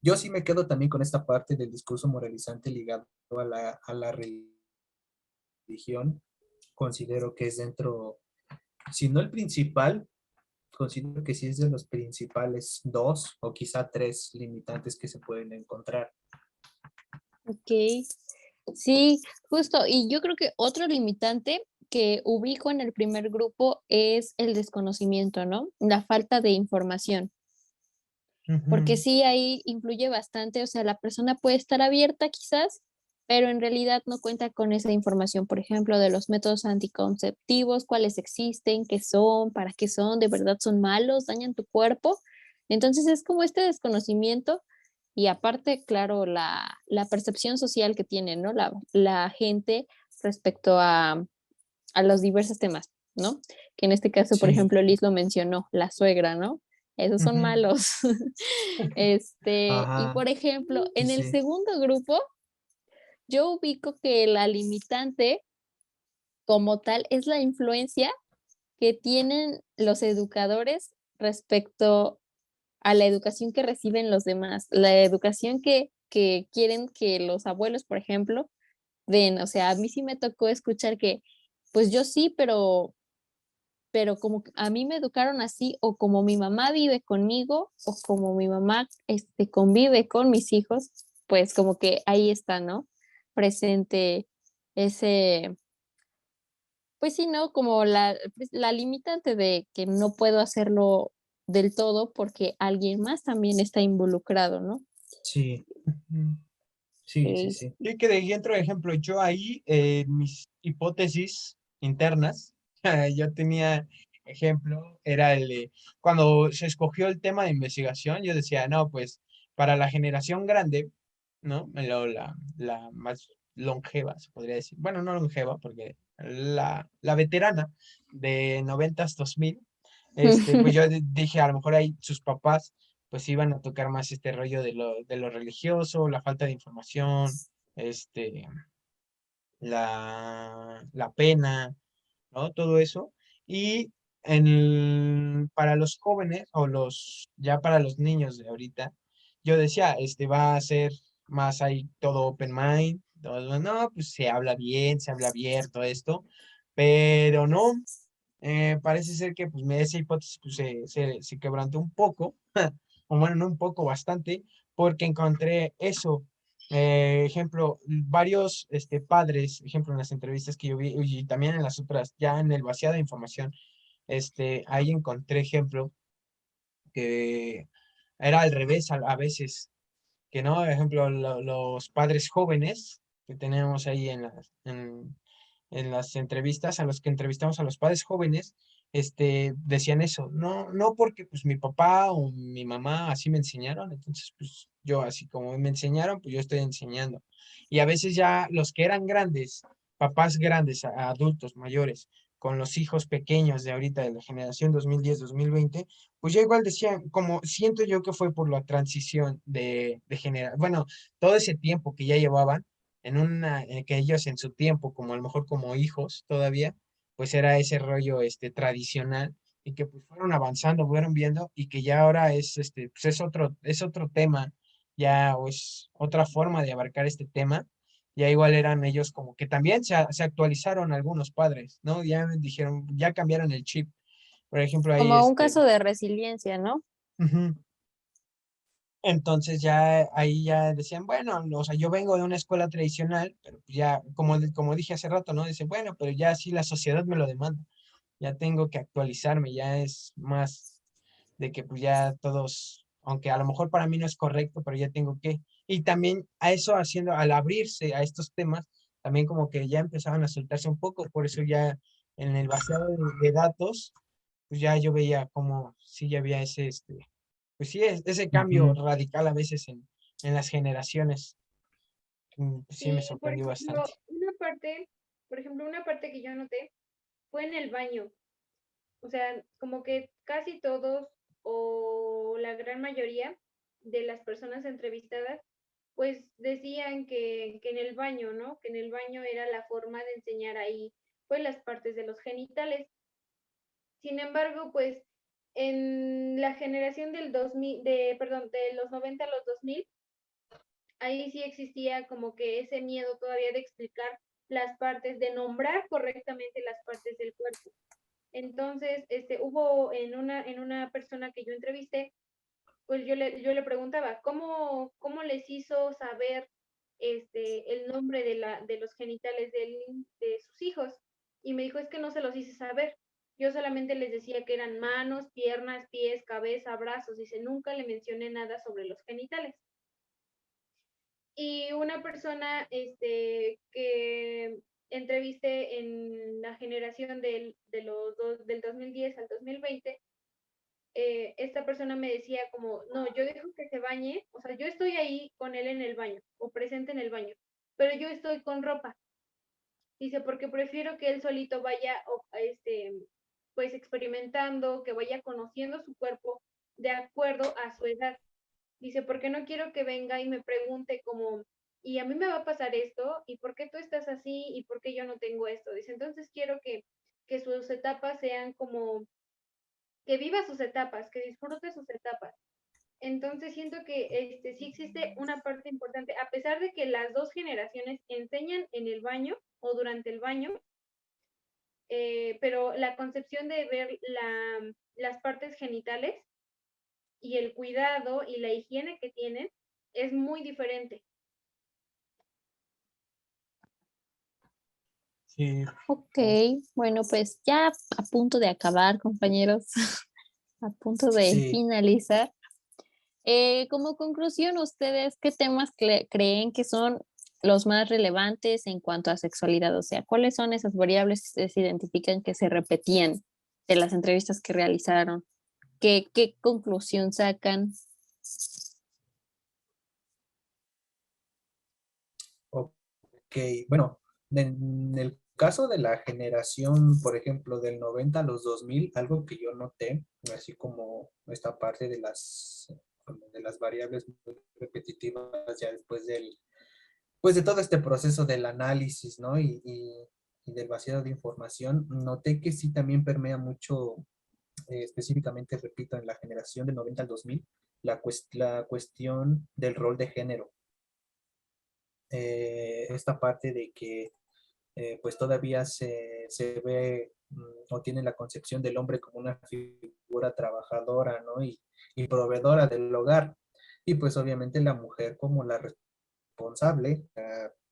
yo sí me quedo también con esta parte del discurso moralizante ligado a la religión. Considero que es dentro, si no el principal, considero que sí es de los principales dos o quizá tres limitantes que se pueden encontrar. Ok. Sí, justo. Y yo creo que otro limitante que ubico en el primer grupo es el desconocimiento, ¿no? La falta de información. Porque Ujú. sí, ahí influye bastante, o sea, la persona puede estar abierta quizás, pero en realidad no cuenta con esa información, por ejemplo, de los métodos anticonceptivos, cuáles existen, qué son, para qué son, de verdad son malos, dañan tu cuerpo. Entonces es como este desconocimiento y aparte, claro, la percepción social que tiene, ¿no? La gente respecto a los diversos temas, ¿no? Que en este caso, por Sí, ejemplo, Liz lo mencionó, la suegra, ¿no? Esos son Ujú. malos. Y ajá, por ejemplo, sí, en el sí, segundo grupo, yo ubico que la limitante como tal es la influencia que tienen los educadores respecto a la educación que reciben los demás, la educación que quieren que los abuelos, por ejemplo, den. O sea, a mí sí me tocó escuchar que, pues yo sí, pero como que a mí me educaron así, o como mi mamá vive conmigo, o como mi mamá convive con mis hijos, pues como que ahí está, ¿no? Presente ese, pues sí, ¿no? Como la limitante de que no puedo hacerlo del todo porque alguien más también está involucrado, ¿no? sí, Ujú. sí, sí, Ok. sí, Y que de ahí entro, ejemplo, yo ahí, mis hipótesis internas, Yo tenía ejemplo, era el de cuando se escogió el tema de investigación, yo decía, no, pues para la generación grande, ¿no? La más longeva, se podría decir. Bueno, no longeva, porque la veterana de 90s, 2000, pues yo dije, a lo mejor ahí sus papás, pues iban a tocar más este rollo de lo religioso, la falta de información, este, la pena, ¿no? Todo eso. Y para los jóvenes o ya para los niños de ahorita, yo decía, va a ser más ahí todo open mind, todo, no, pues se habla bien, se habla abierto esto, pero no, parece ser que pues esa hipótesis pues, se quebrantó un poco, o bueno, no un poco, bastante, porque encontré eso. Ejemplo, varios padres, ejemplo, en las entrevistas que yo vi y también en las otras, ya en el vaciado de información, ahí encontré ejemplo que era al revés a veces, que no, por ejemplo, los padres jóvenes que tenemos ahí en las entrevistas, a los que entrevistamos a los padres jóvenes, decían eso, no, no porque pues mi papá o mi mamá así me enseñaron, entonces pues yo así como me enseñaron, pues yo estoy enseñando. Y a veces ya los que eran grandes, papás grandes, adultos mayores, con los hijos pequeños de ahorita de la generación 2010-2020, pues ya igual decían, como siento yo que fue por la transición de generar, bueno, todo ese tiempo que ya llevaban, que ellos en su tiempo, como a lo mejor como hijos todavía, pues era ese rollo tradicional y que pues fueron avanzando, fueron viendo y que ya ahora pues es otro tema, ya o es otra forma de abarcar este tema. Ya igual eran ellos como que también se actualizaron algunos padres, ¿no? Ya dijeron, ya cambiaron el chip. Por ejemplo, ahí Como un caso de resiliencia, ¿no? ujú. Entonces ya ahí ya decían, bueno, o sea, yo vengo de una escuela tradicional, pero pues ya, como dije hace rato, ¿no? Dice, bueno, pero ya sí la sociedad me lo demanda, ya tengo que actualizarme, ya es más de que pues ya todos, aunque a lo mejor para mí no es correcto, pero ya tengo que. Y también a eso haciendo, al abrirse a estos temas, también como que ya empezaban a soltarse un poco, por eso ya en el vaciado de datos, pues ya yo veía como sí ya había pues sí, ese cambio Ujú. radical a veces en las generaciones, pues sí me Sí, por sorprendió bastante. ejemplo, una parte que yo noté fue en el baño. O sea, como que casi todos o la gran mayoría de las personas entrevistadas, pues decían que en el baño, ¿no? Que en el baño era la forma de enseñar ahí, pues las partes de los genitales. Sin embargo, pues en la generación del 2000, perdón, de los 90 a los 2000, ahí sí existía como que ese miedo todavía de explicar las partes, de nombrar correctamente las partes del cuerpo. Entonces, hubo en una persona que yo entrevisté, pues yo le preguntaba, ¿cómo les hizo saber el nombre de los genitales de sus hijos? Y me dijo, es que no se los hice saber. Yo solamente les decía que eran manos, piernas, pies, cabeza, brazos. Dice, nunca le mencioné nada sobre los genitales. Y una persona que entrevisté en la generación del 2010 al 2020, esta persona me decía como, no, yo dejo que se bañe, o sea, yo estoy ahí con él en el baño o presente en el baño, pero yo estoy con ropa. Dice, porque prefiero que él solito vaya, pues experimentando, que vaya conociendo su cuerpo de acuerdo a su edad. Dice, porque no quiero que venga y me pregunte como, y a mí me va a pasar esto, y por qué tú estás así, y por qué yo no tengo esto. Dice, entonces quiero que sus etapas sean como, que viva sus etapas, que disfrute sus etapas. Entonces siento que sí existe una parte importante, a pesar de que las dos generaciones enseñan en el baño o durante el baño, pero la concepción de ver las partes genitales y el cuidado y la higiene que tienen es muy diferente. Sí, Ok, bueno, pues ya a punto de acabar, compañeros, a punto de Sí, finalizar. Como conclusión, ¿ustedes qué temas creen que son los más relevantes en cuanto a sexualidad? O sea, ¿cuáles son esas variables que se identifican que se repetían de las entrevistas que realizaron? ¿Qué conclusión sacan? Ok, bueno, en el caso de la generación, por ejemplo, del 90 a los 2000, algo que yo noté, así como esta parte como de las variables muy repetitivas ya después pues de todo este proceso del análisis, ¿no? Y del vaciado de información, noté que sí también permea mucho, específicamente, repito, en la generación del 90 al 2000, la cuestión del rol de género. Esta parte de que pues todavía se ve o tiene la concepción del hombre como una figura trabajadora, ¿no? Y proveedora del hogar. Y pues obviamente la mujer como la responsable,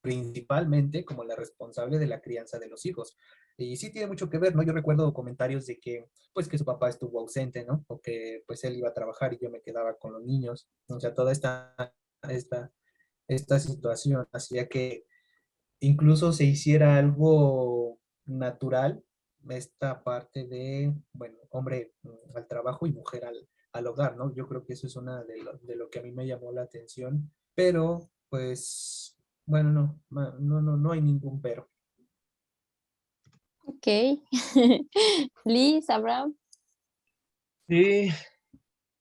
principalmente como la responsable de la crianza de los hijos. Y sí tiene mucho que ver, ¿no? Yo recuerdo comentarios de que, pues que su papá estuvo ausente, ¿no? O que pues él iba a trabajar y yo me quedaba con los niños. O sea, toda esta, esta situación hacía que incluso se hiciera algo natural esta parte de, bueno, hombre al trabajo y mujer al hogar, ¿no? Yo creo que eso es una de lo que a mí me llamó la atención, pero pues, bueno, no hay ningún pero. Ok. Liz, Abraham. Sí,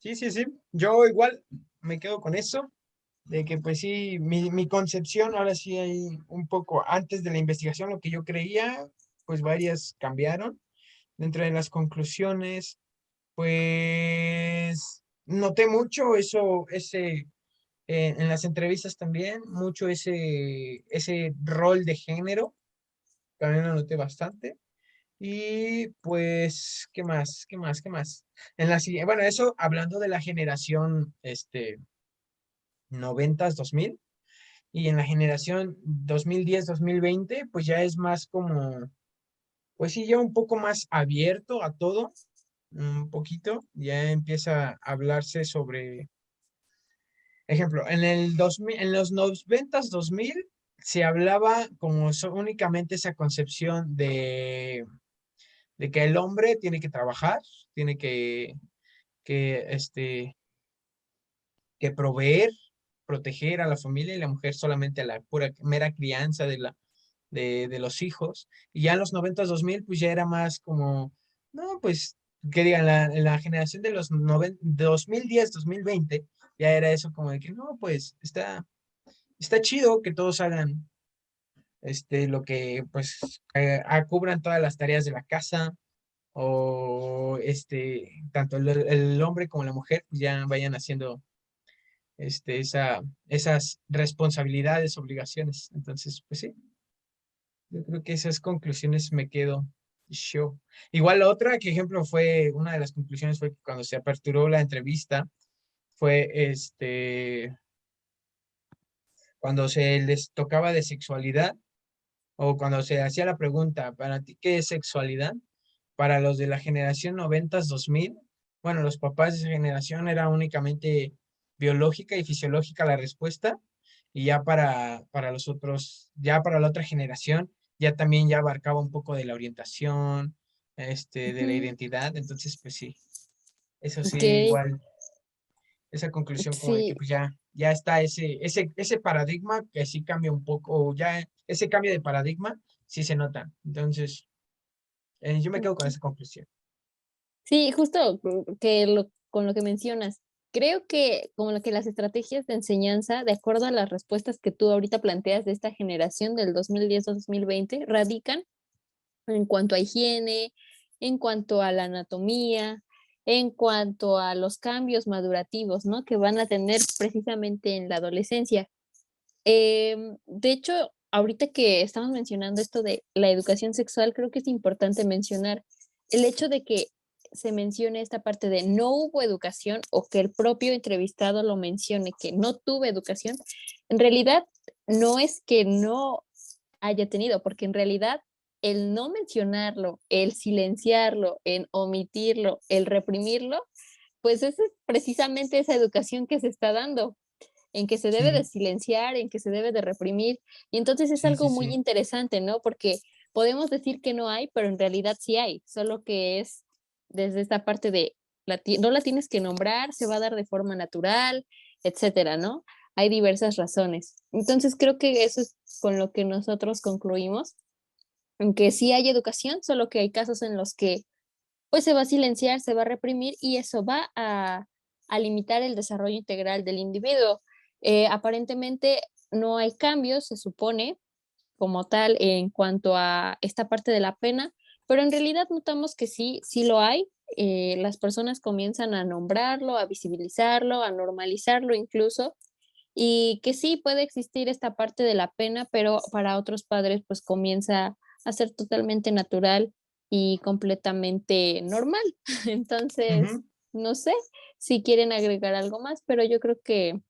sí. Yo igual me quedo con eso, de que pues sí, mi concepción ahora sí hay un poco antes de la investigación, lo que yo creía, pues varias cambiaron. Dentro de las conclusiones, pues noté mucho eso, en las entrevistas también, mucho ese rol de género, también lo noté bastante. Y pues, ¿qué más? ¿Qué más? ¿Qué más? Bueno, eso hablando de la generación, 90s, 2000, y en la generación 2010, 2020, pues ya es más como, pues sí, ya un poco más abierto a todo, un poquito, ya empieza a hablarse sobre, ejemplo, en los 90s, 2000, se hablaba como únicamente esa concepción de que el hombre tiene que trabajar, tiene que, este, que proveer, proteger a la familia y la mujer solamente a la pura mera crianza de los hijos. Y ya en los 90, 2000, pues ya era más como, no, pues, que digan, la generación de los 2010, 2020, ya era eso como de que, no, pues, está chido que todos hagan lo que, pues, cubran todas las tareas de la casa, o tanto el hombre como la mujer pues, ya vayan haciendo esas responsabilidades, obligaciones. Entonces, pues sí, yo creo que esas conclusiones me quedo yo. Igual la otra, que ejemplo fue, una de las conclusiones fue que cuando se aperturó la entrevista, fue cuando se les tocaba de sexualidad, o cuando se hacía la pregunta, ¿para ti qué es sexualidad? Para los de la generación 90, 2000, bueno, los papás de esa generación era únicamente biológica y fisiológica la respuesta, y ya para los otros, ya para la otra generación, ya también ya abarcaba un poco de la orientación, de la Ujú. identidad, entonces pues sí, eso sí, Ok, igual, esa conclusión como de que sí, pues ya está ese paradigma que sí cambia un poco, o ya ese cambio de paradigma sí se nota, entonces yo me quedo con ujú. esa conclusión. Sí, justo con lo que mencionas. Creo que como lo que las estrategias de enseñanza, de acuerdo a las respuestas que tú ahorita planteas de esta generación del 2010-2020, radican en cuanto a higiene, en cuanto a la anatomía, en cuanto a los cambios madurativos, ¿no? Que van a tener precisamente en la adolescencia. De hecho, ahorita que estamos mencionando esto de la educación sexual, creo que es importante mencionar el hecho de que se mencione esta parte de no hubo educación o que el propio entrevistado lo mencione, que no tuve educación. En realidad, no es que no haya tenido, porque en realidad el no mencionarlo, el silenciarlo, el omitirlo, el reprimirlo, pues es precisamente esa educación que se está dando. en que se debe Sí. de silenciar, en que se debe de reprimir. Y entonces es Sí, algo sí, muy sí. interesante, ¿no? Porque podemos decir que no hay, pero en realidad sí hay, solo que es desde esta parte de no la tienes que nombrar, se va a dar de forma natural, etcétera, ¿no? Hay diversas razones. Entonces creo que eso es con lo que nosotros concluimos, en que sí hay educación, solo que hay casos en los que pues se va a silenciar, se va a reprimir y eso va a limitar el desarrollo integral del individuo. Aparentemente no hay cambios, se supone, como tal, en cuanto a esta parte de la pena, pero en realidad notamos que sí, sí lo hay. Las personas comienzan a nombrarlo, a visibilizarlo, a normalizarlo incluso, y que sí puede existir esta parte de la pena, pero para otros padres pues comienza a ser totalmente natural y completamente normal. Entonces, Ujú. no sé si quieren agregar algo más, pero yo creo que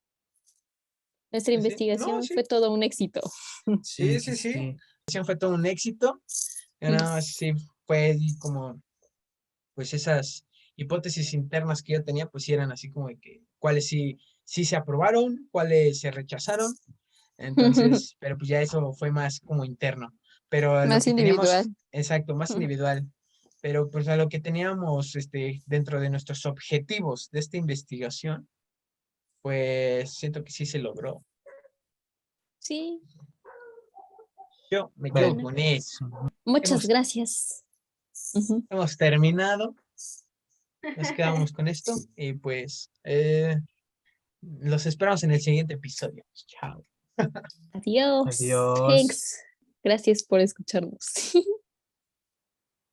nuestra Sí, sí. No, investigación sí, fue todo un éxito. Sí, sí, sí, sí, sí. sí. Fue todo un éxito. Ya nada más sí fue ahí como, pues esas hipótesis internas que yo tenía, pues sí eran así como de que cuáles sí, sí se aprobaron, cuáles se rechazaron. Entonces, pero pues ya eso fue más como interno. Pero lo Más que teníamos, individual. exacto, más individual. Pero pues a lo que teníamos dentro de nuestros objetivos de esta investigación, pues siento que sí se logró. Sí, Yo me quedo bueno, con eso. muchas Hemos, gracias. Ujú. hemos terminado, nos quedamos con esto y pues los esperamos en el siguiente episodio. Chao. Adiós. Adiós. Thanks. Gracias por escucharnos.